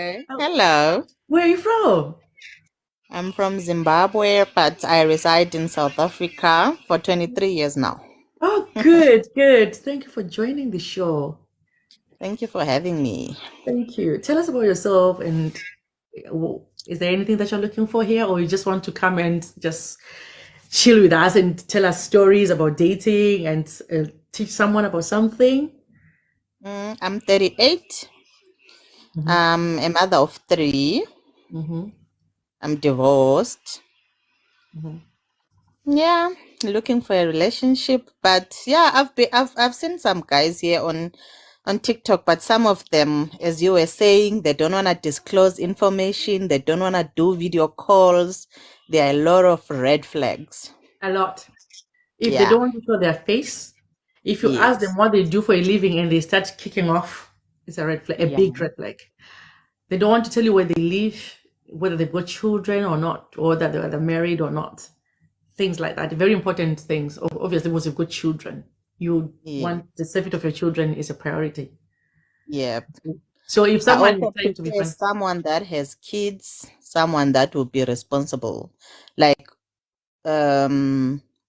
Okay. Oh, Hello. where are you from? I'm from Zimbabwe, but I reside in South Africa for 23 years now. Oh, good, good. Thank you for joining the show. Thank you for having me. Thank you. Tell us about yourself and is there anything that you're looking for here, or you just want to come and just chill with us and tell us stories about dating and teach someone about something? I'm 38. Mm-hmm. I'm a mother of three. Mm-hmm. I'm divorced. Mm-hmm. Yeah, looking for a relationship, but yeah, I've seen some guys here on TikTok, but some of them, as you were saying, they don't want to disclose information. They don't want to do video calls. There are a lot of red flags. A lot. If they Yeah. don't want to show their face, if you ask them Yes. what they do for a living and they start kicking off, it's a red flag, a Yeah. big red flag. They don't want to tell you where they live, whether they've got children or not, or that they're married or not. Things like that. Very important things. Obviously, once you've got children, you Yeah. want the safety of your children is a priority. Yeah. So if I someone is also trying to be prefer fun, someone that has kids, someone that will be responsible. Like,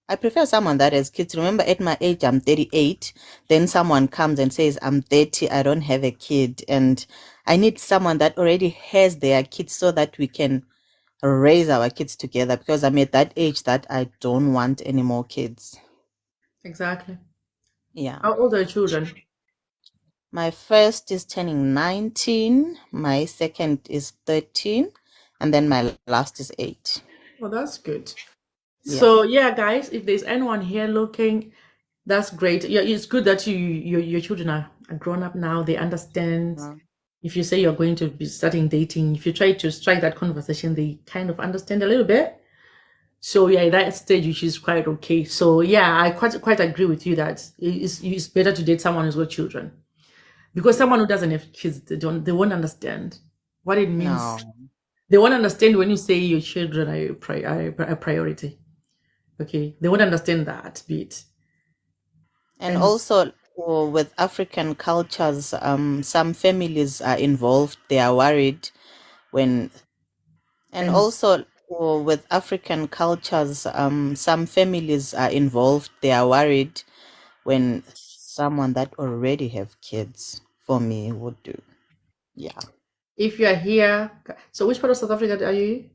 I prefer someone that has kids. Remember, at my age, I'm 38. Then someone comes and says, I'm 30, I don't have a kid. And I need someone that already has their kids so that we can raise our kids together because I'm at that age that I don't want any more kids. exactly. Yeah. How old are your children? My first is turning 19, my second is 13, and then my last is 8. Well, that's good. Yeah. So yeah, guys, if there's anyone here looking, that's great. Yeah, it's good that your children are grown up now. They understand. Uh, If you say you're going to be starting dating, if you try to strike that conversation, they kind of understand a little bit. So yeah, at that stage, which is quite okay. So yeah, I quite agree with you that it's better to date someone who's got children, because someone who doesn't have kids, they won't understand what it means. No. They won't understand when you say your children are a priority. Okay, they won't understand that bit. And And also with African cultures, some families are involved. They are worried when, and and also with African cultures, some families are involved. They are worried when someone that already have kids for me would do. Yeah. if you are here, so which part of South Africa are you?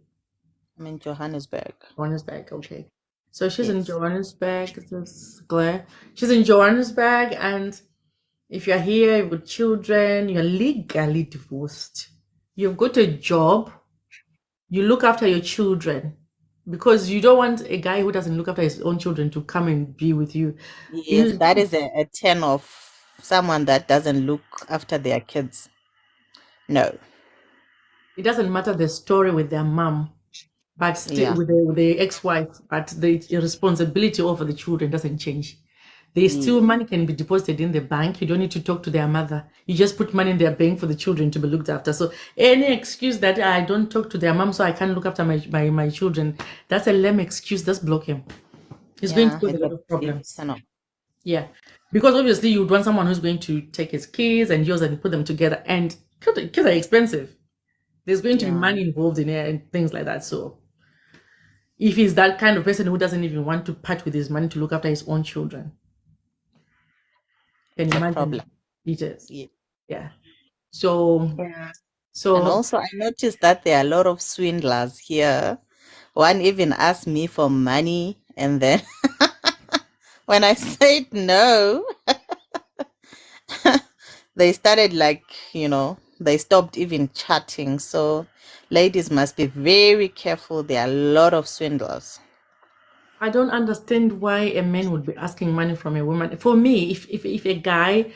I'm in Johannesburg. Johannesburg, okay. So she's in Yes. Johannesburg. This is Claire. She's in Johannesburg, and if you're here with children, you're legally divorced. You've got a job. You look after your children because you don't want a guy who doesn't look after his own children to come and be with you. Yes, You- that is a 10 of someone that doesn't look after their kids. No. It doesn't matter the story with their mom, but still Yeah. with the ex-wife, but the responsibility over the children doesn't change. They still Yes. money can be deposited in the bank. You don't need to talk to their mother. You just put money in their bank for the children to be looked after. So any excuse that I don't talk to their mom, so I can't look after my children, that's a lame excuse. Just block him. He's going to Yeah, cause a it's a lot of big problems. turn off. Yeah, because obviously you would want someone who's going to take his kids and yours and put them together. And kids are expensive. There's going to be Yeah. money involved in it and things like that. So if he's that kind of person who doesn't even want to part with his money to look after his own children, can It's you a imagine problem. it is? Yeah. Yeah. So Yeah. And so also, I noticed that there are a lot of swindlers here. One even asked me for money, and then when I said no, they started like, they stopped even chatting. So ladies must be very careful. There are a lot of swindlers. I don't understand why a man would be asking money from a woman. For me, if a guy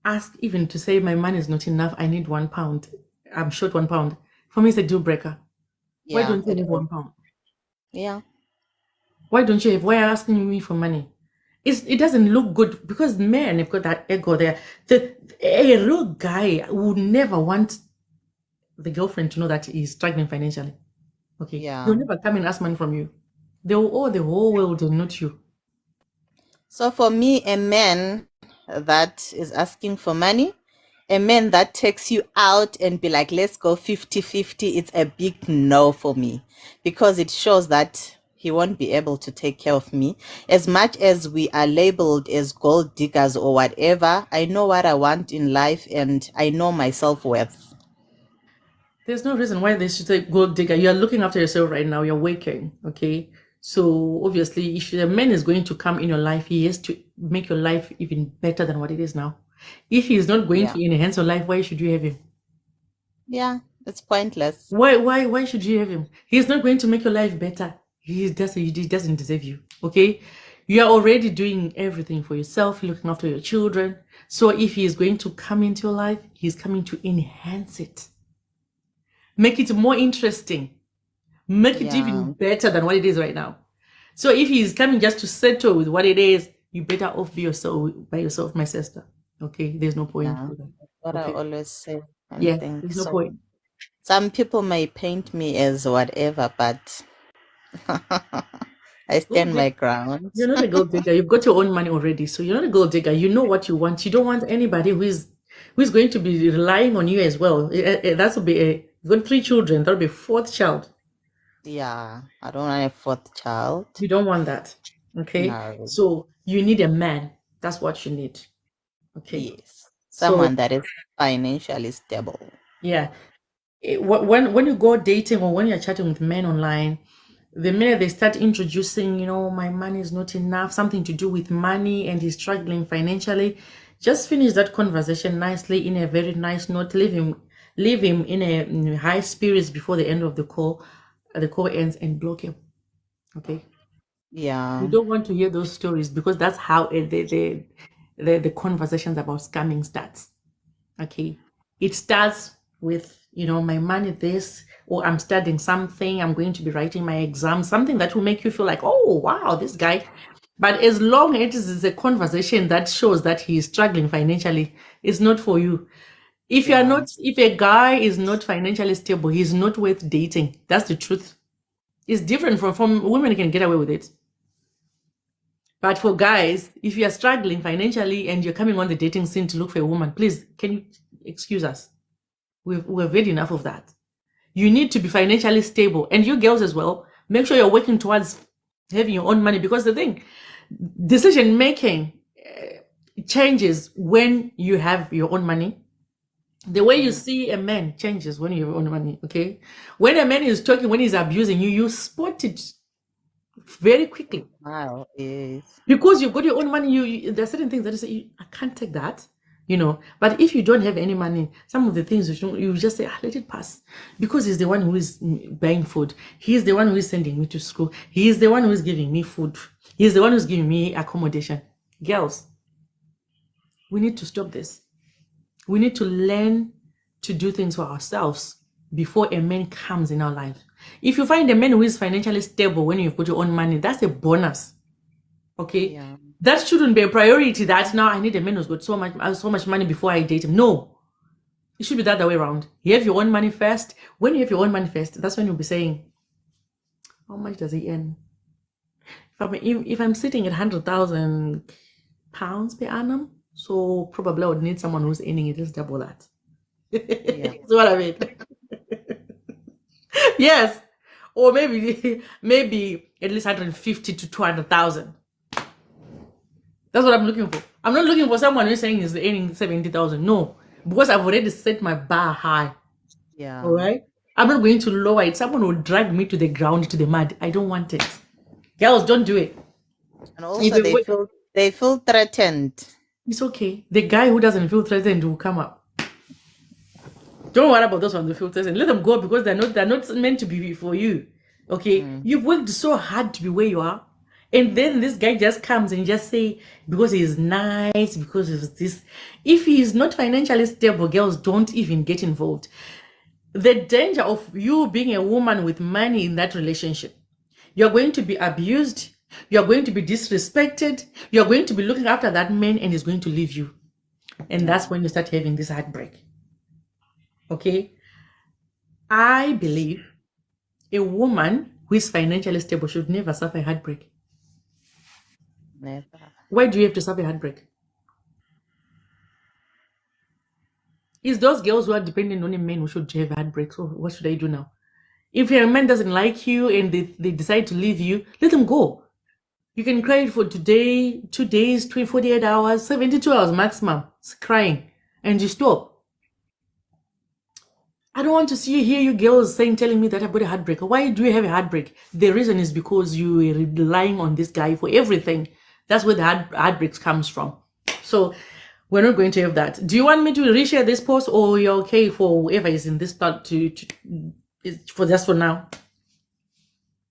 asks even to say my money is not enough, I need £1, I'm short £1. For me, it's a deal breaker. Why Yeah, don't you it have is. £1? Yeah. Why don't you have? Why are you asking me for money? It doesn't look good because men have got that ego there. A real guy would never want the girlfriend to know that he's struggling financially. Okay, Yeah. they'll never come and ask money from you. They will owe the whole world and not you. So for me, a man that is asking for money, A man that takes you out and be like, let's go 50-50, it's a big no for me, because it shows that he won't be able to take care of me. As much as we are labeled as gold diggers or whatever, I know what I want in life and I know my self-worth. There's no reason why they should say gold digger. You're looking after yourself right now. You're working. Okay. So obviously, if a man is going to come in your life, he has to make your life even better than what it is now. If he's not going Yeah. to enhance your life, why should you have him? Yeah, it's pointless. Why should you have him? He's not going to make your life better. He doesn't deserve you. Okay. You are already doing everything for yourself, looking after your children. So if he is going to come into your life, he's coming to enhance it. Make it more interesting. Make it even Yeah. better than what it is right now. So if he's coming just to settle with what it is, you better off be yourself by yourself, my sister. Okay, there's no point Yeah. for that. That's what I Okay, always say and yeah, think. there's no So point. some people may paint me as whatever, but I Gold stand my digger. ground. You're not a gold digger. You've got your own money already, so you're not a gold digger. You know what you want. You don't want anybody who's going to be relying on you as well. That will be you've got 3 children. That'll be a fourth child. Yeah, I don't want a fourth child. You don't want that. Okay, No. so you need a man. That's what you need. Okay, Yes. so Someone that is financially stable. yeah, when you go dating or when you're chatting with men online, the minute they start introducing, my money is not enough, something to do with money, and he's struggling financially, just finish that conversation nicely in a very nice note. Leave him in high spirits before the end of the call. The call ends and block him. Okay. You Yeah. don't want to hear those stories because that's how the conversations about scamming starts. Okay. It starts with, my money this, or I'm studying something, I'm going to be writing my exam, something that will make you feel like, oh, wow, this guy. But as long as it is a conversation that shows that he is struggling financially, it's not for you. Yeah. If a guy is not financially stable, he's not worth dating. That's the truth. It's different from women can get away with it. But for guys, if you are struggling financially and you're coming on the dating scene to look for a woman, please, can you excuse us? We've had enough of that. You need to be financially stable. And you girls as well, make sure you're working towards having your own money, because the thing, decision making changes when you have your own money. The way you see a man changes when you have your own money, okay? When a man is talking, when he's abusing you, you spot it very quickly. Wow. Yes. Because you've got your own money, there are certain things that you say, I can't take that, But if you don't have any money, some of the things you just say, let it pass, because he's the one who is buying food. He's the one who is sending me to school. He is the one who is giving me food. He's the one who's giving me accommodation. Girls, we need to stop this. We need to learn to do things for ourselves before a man comes in our life. If you find a man who is financially stable when you've got your own money, that's a bonus. Okay, Yeah. that shouldn't be a priority. That now I need a man who's got so much money before I date him. No, it should be the other way around. You have your own money first. When you have your own money first, that's when you'll be saying, how much does he earn? If I'm sitting at £100,000 per annum, so probably I would need someone who's earning at least double that. Yeah. That's what I mean. Yes, or maybe at least 150 to 200,000. That's what I'm looking for. I'm not looking for someone who's saying he's earning 70,000. No, because I've already set my bar high. Yeah. All right. I'm not going to lower it. Someone will drag me to the ground, to the mud. I don't want it. Girls, don't do it. And also they feel threatened. It's okay. The guy who doesn't feel threatened will come up. Don't worry about those ones who feel threatened. Let them go, because they're not meant to be for you. Okay. You've worked so hard to be where you are. And then this guy just comes and just say, because he's nice, because of this. If he is not financially stable, girls, don't even get involved. The danger of you being a woman with money in that relationship, you're going to be abused, you're going to be disrespected, you're going to be looking after that man, and he's going to leave you. And that's when you start having this heartbreak. Okay? I believe a woman who is financially stable should never suffer a heartbreak. Never. Why do you have to suffer heartbreak? It's those girls who are dependent on a man who should have heartbreak. So what should I do now? If your man doesn't like you and they decide to leave you, let them go. You can cry for today, 2 days, 48 hours, 72 hours maximum. It's crying. And you stop. I don't want to hear you girls telling me that I've got a heartbreak. Why do you have a heartbreak? The reason is because you were relying on this guy for everything. That's where the heartbreaks comes from. So we're not going to have that. Do you want me to reshare this post, or you're okay for whoever is in this part for just for now?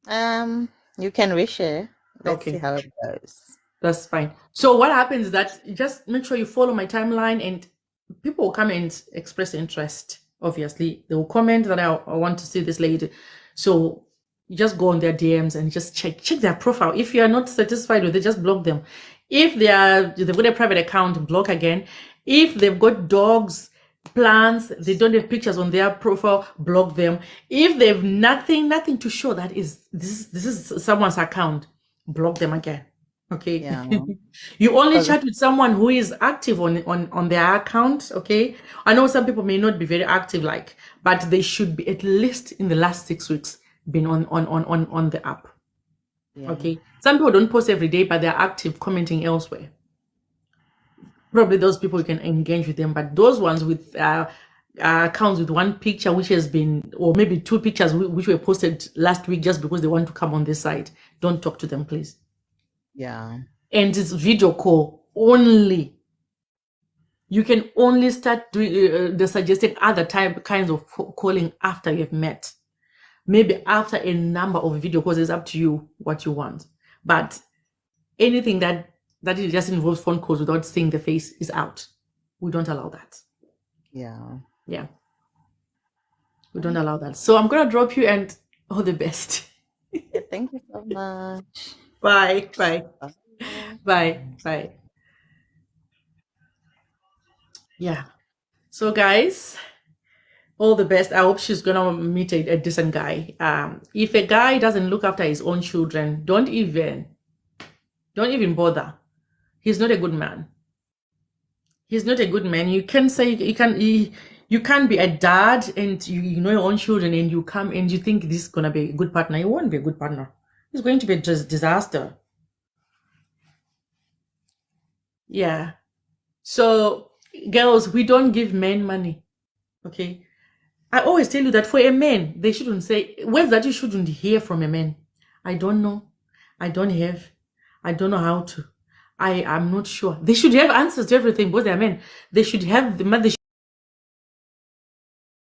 You can reshare. Let's see how it goes. That's fine. So what happens is that you just make sure you follow my timeline, and people will come and express interest. Obviously, they will comment that I want to see this lady. So you just go on their DMs and just check their profile. If you are not satisfied with it, just block them. If they've got a private account, block again. If they've got dogs, plants, they don't have pictures on their profile, block them. If they've nothing to show that this is someone's account, block them again. Okay. Yeah. You only chat with someone who is active on their account. Okay. I know some people may not be very active, but they should be at least in the last 6 weeks been on the app. Yeah. Okay. Some people don't post every day, but they're active commenting elsewhere. Probably those people, you can engage with them, but those ones with accounts with one picture which has been, or maybe 2 pictures which were posted last week just because they want to come on this site, don't talk to them, please. Yeah. And it's video call only. You can only start doing the suggested other kinds of calling after you've met. Maybe after a number of video calls. It's up to you what you want. But anything that it just involves phone calls without seeing the face is out. We don't allow that. Yeah. Yeah. We don't allow that. So I'm going to drop you, and all the best. Thank you so much. Bye. Bye. Bye. Bye. Yeah. So guys, all the best. I hope she's going to meet a decent guy. If a guy doesn't look after his own children, don't even bother. He's not a good man. He's not a good man. You can say you can't be a dad and you know your own children, and you come and you think this is gonna be a good partner. He won't be a good partner. He's going to be a disaster. Yeah. So girls, we don't give men money. Okay. I always tell you that for a man, they shouldn't say words that you shouldn't hear from a man. I don't know. I don't have. I don't know how to. I'm not sure. They should have answers to everything because they're men. They should have the mother.